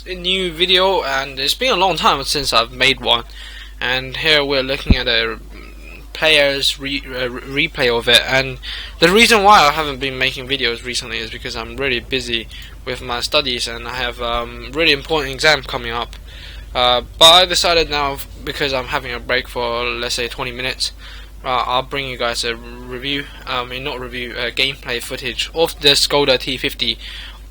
this new video, and it's been a long time since I've made one. And here we're looking at a player's replay of it. And the reason why I haven't been making videos recently is because I'm really busy with my studies, and I have really important exam coming up. But I decided now, because I'm having a break for, let's say, 20 minutes, I'll bring you guys a review, gameplay footage of the Škoda T50.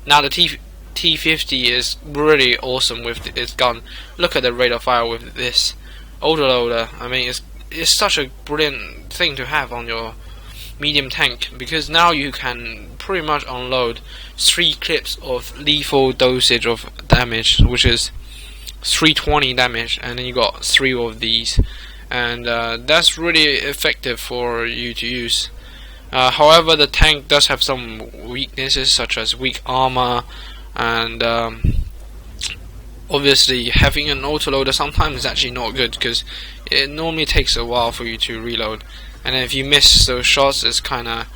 Now the T50 is really awesome with its gun. Look at the rate of fire with this autoloader. I mean, it's such a brilliant thing to have on your medium tank, because now you can pretty much unload 3 clips of lethal dosage of damage, which is 320 damage, and then you got 3 of these, and that's really effective for you to use. However, the tank does have some weaknesses, such as weak armor, and obviously having an autoloader sometimes is actually not good, because it normally takes a while for you to reload, and if you miss those shots, it's kinda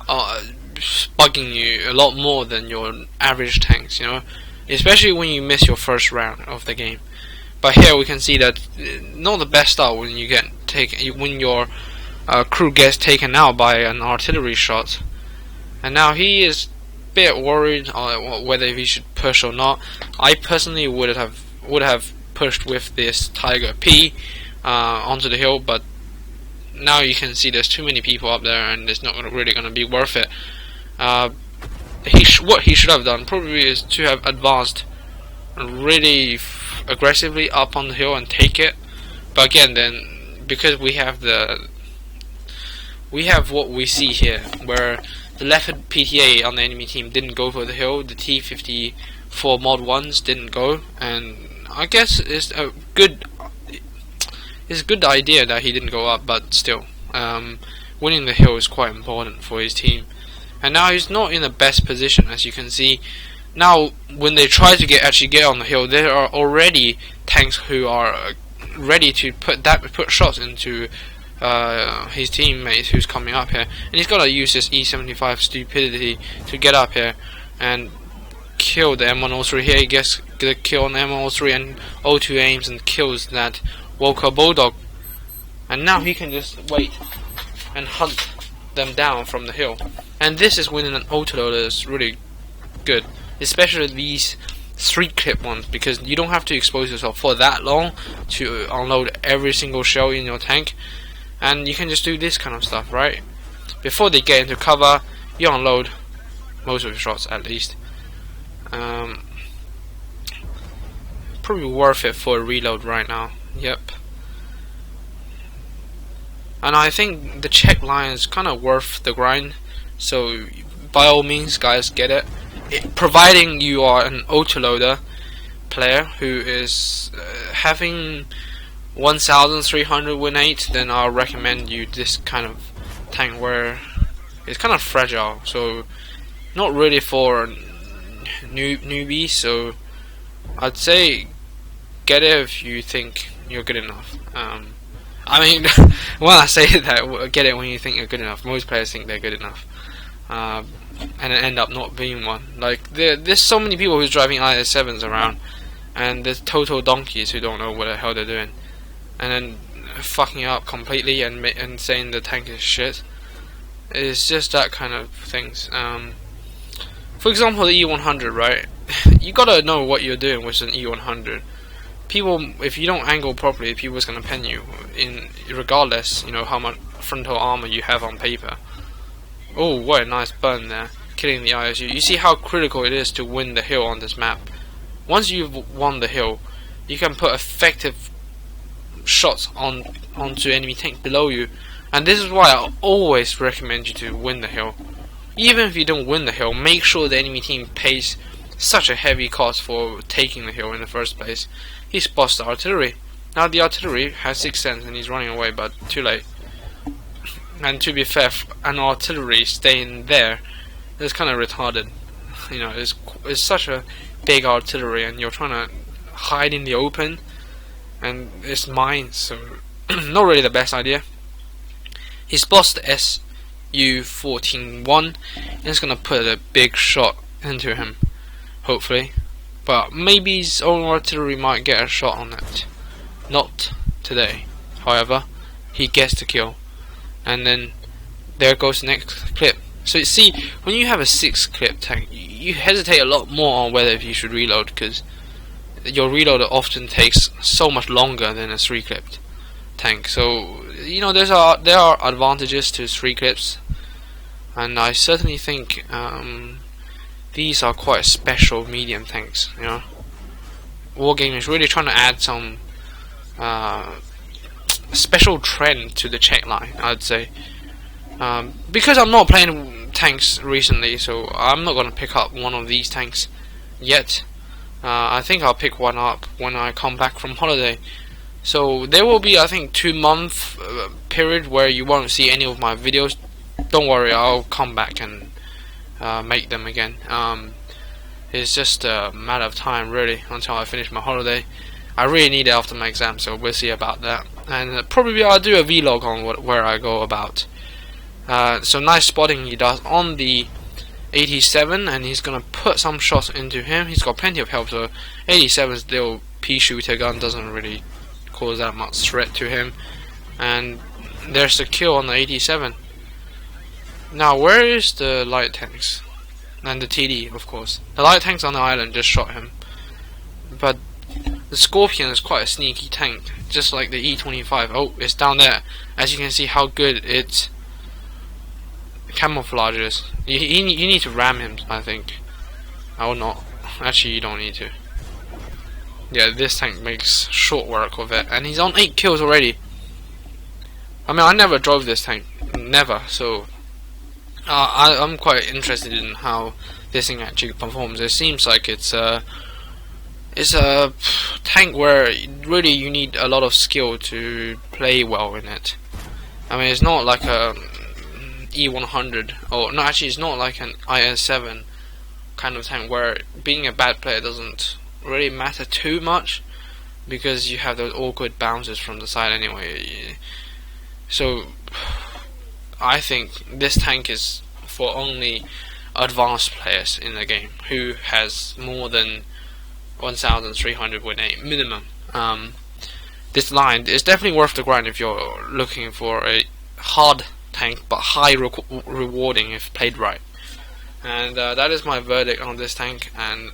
bugging you a lot more than your average tanks, you know, especially when you miss your first round of the game. But here we can see that not the best start when you get when your crew gets taken out by an artillery shot. And now he is a bit worried whether he should push or not. I personally would have pushed with this Tiger P onto the hill, but now you can see there's too many people up there, and it's not really going to be worth it. What he should have done probably is to have advanced really aggressively up on the hill and take it. But again, then, because we have what we see here, where the Leopard PTA on the enemy team didn't go for the hill, the T54 mod 1s didn't go, and I guess it's a good idea that he didn't go up, but still, winning the hill is quite important for his team. And now he's not in the best position, as you can see. Now, when they try to actually get on the hill, there are already tanks who are ready to put shots into his teammates who's coming up here, and he's got to use this E75 stupidity to get up here and kill the M103. Here he gets the kill on the M103 and O2 aims and kills that Walker Bulldog, and now he can just wait and hunt them down from the hill. And this is when an autoloader is really good, especially these 3 clip ones, because you don't have to expose yourself for that long to unload every single shell in your tank, and you can just do this kind of stuff, right? Before they get into cover, you unload most of your shots at least. Probably worth it for a reload right now. Yep. And I think the check line is kind of worth the grind, so by all means, guys, get it. Providing you are an autoloader player who is having 1,300 win rate, then I'll recommend you this kind of tank, where it's kind of fragile, so not really for newbies. So I'd say get it if you think you're good enough. I mean, when I say that, get it when you think you're good enough. Most players think they're good enough, and end up not being one. Like, there's so many people who's driving IS7s around, and there's total donkeys who don't know what the hell they're doing, and then fucking up completely and saying the tank is shit. It's just that kind of things. For example, the E100, right? You gotta know what you're doing with an E100. People, if you don't angle properly, people's gonna pen you regardless, you know, how much frontal armor you have on paper. Oh, what a nice burn there, killing the ISU. You see how critical it is to win the hill on this map. Once you've won the hill, you can put effective shots onto enemy tank below you, and this is why I always recommend you to win the hill. Even if you don't win the hill, make sure the enemy team pays such a heavy cost for taking the hill in the first place. He spots the artillery. Now the artillery has 6 cents and he's running away, but too late. And to be fair, an artillery staying there is kind of retarded. You know, it's such a big artillery, and you're trying to hide in the open, and it's mine, so not really the best idea. He spots the SU-14-1 and is gonna put a big shot into him, hopefully. but maybe his own artillery might get a shot on it. Not today. However, he gets the kill, and then there goes the next clip. So you see, when you have a 6-clip tank, you hesitate a lot more on whether you should reload, because your reload often takes so much longer than a 3-clipped tank. So you know, there are advantages to 3 clips, and I certainly think these are quite special medium tanks. You know, Wargaming is really trying to add some special trend to the Czech line, I'd say. Because I'm not playing tanks recently, so I'm not gonna pick up one of these tanks yet. I think I'll pick one up when I come back from holiday. So there will be, I think, 2-month period where you won't see any of my videos. Don't worry, I'll come back and make them again. It's just a matter of time, really, until I finish my holiday. I really need it after my exam, so we'll see about that. And probably I'll do a vlog on where I go about. So nice spotting he does on the 87, and he's gonna put some shots into him. He's got plenty of help, so 87's little pea shooter gun doesn't really cause that much threat to him. And there's the kill on the 87. Now where is the light tanks? And the TD, of course. The light tanks on the island just shot him. But the Scorpion is quite a sneaky tank, just like the E25. Oh, it's down there. As you can see how good it camouflages. You need to ram him, I think. Oh, not. Actually, you don't need to. Yeah, this tank makes short work of it. And he's on 8 kills already. I mean, I never drove this tank. Never. So I'm quite interested in how this thing actually performs. It seems like it's a tank where really you need a lot of skill to play well in it. I mean, it's not like a E100, or no, actually it's not like an IS-7 kind of tank where being a bad player doesn't really matter too much, because you have those awkward bounces from the side anyway. So I think this tank is for only advanced players in the game who has more than 1,300 win rate minimum. This line is definitely worth the grind if you're looking for a hard tank but high rewarding if played right. And that is my verdict on this tank, and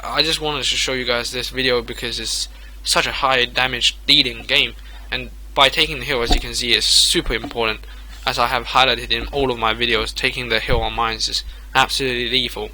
I just wanted to show you guys this video because it's such a high damage dealing game, and by taking the hill, as you can see, is super important. As I have highlighted in all of my videos, taking the hill on mines is absolutely lethal.